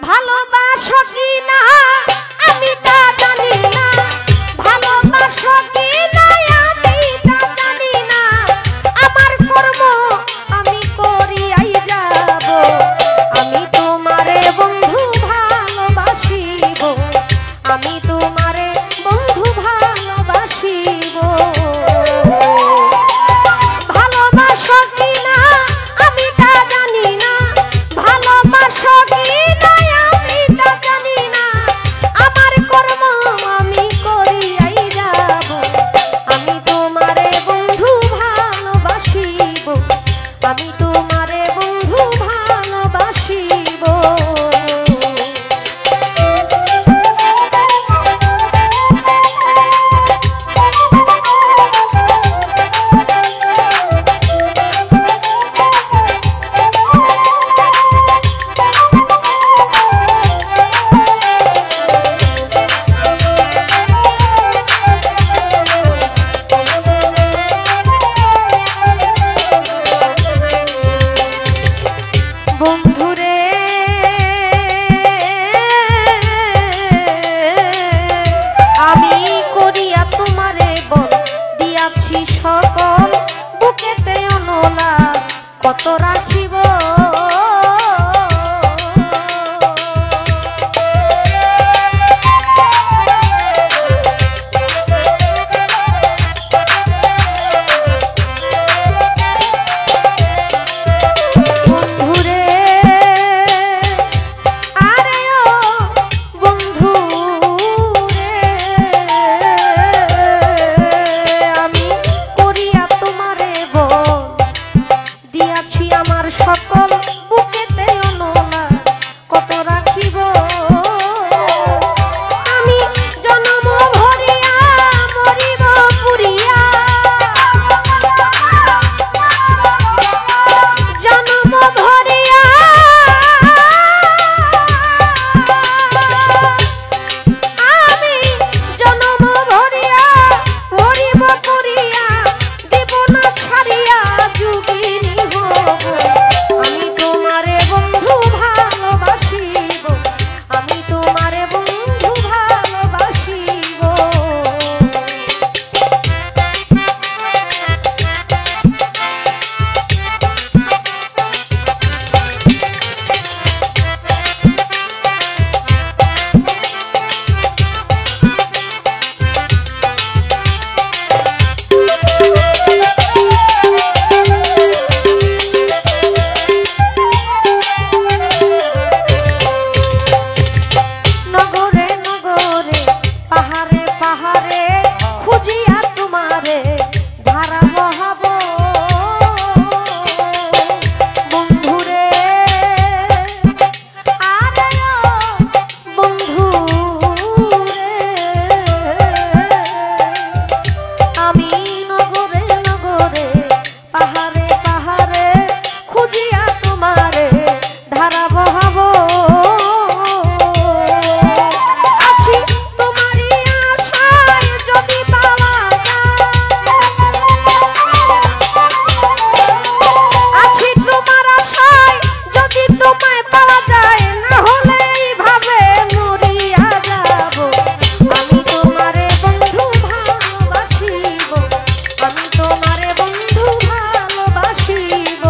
ভালোবাসো কি না আমি তা জানি না, ভালোবাসো কি না আমি তা জানি না, আমার কর্ম আমি করিয়াই যাব, আমি তোমারে বন্ধু ভালোবাসিব, আমি তোমারে বন্ধু ভালোবাসিব। ভালোবাসো কি না আমি তা জানি না, ভালোবাসো কি না আমি তা জানি না, আমার কর্ম আমি করিয়াই যাব, আমি তোমারে বন্ধু ভালোবাসিব, আমি তোমারে বন্ধু ভালোবাসিব। বন্ধুরে আমি করিয়া তোমারে বল দিয়াছি সকল, বুকেতে অনলা কত রাখিব, সকল বুকেতে অনলা কত রাখিব, আমি জনম ভরিয়া মরিব পুরিয়া, জনম ভরিয়া আমি জনম ভরিয়া মরিব পুরিয়া, দিব না ছাড়িয়া যুগিনী হব, আমি তোমারে বন্ধু ভালোবাসিব, আমি তোমারে বন্ধু ভালোবাসিব। নগরে নগরে পাহাড়ে পাহাড়ে খুঁজিয়া তোমারে ধারা বহাব, বন্ধুরে আরে ও বন্ধুরে, আমি নগরে নগরে পাহাড়ে পাহাড়ে খুঁজিয়া তোমারে ধারা বহাব, আছি তোমারই আশায় যদি পাওয়া যায়, আছি তোমার আশায় যদি তোমায় পাওয়া যায়, না হলে এইভাবে মরিয়া যাব, আমি তোমারে বন্ধু ভালোবাসিব, আমি তোমারে বন্ধু ভালোবাসিব।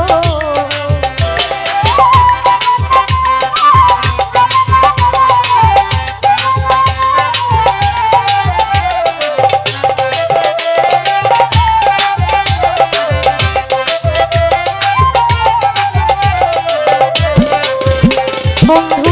বন্ধু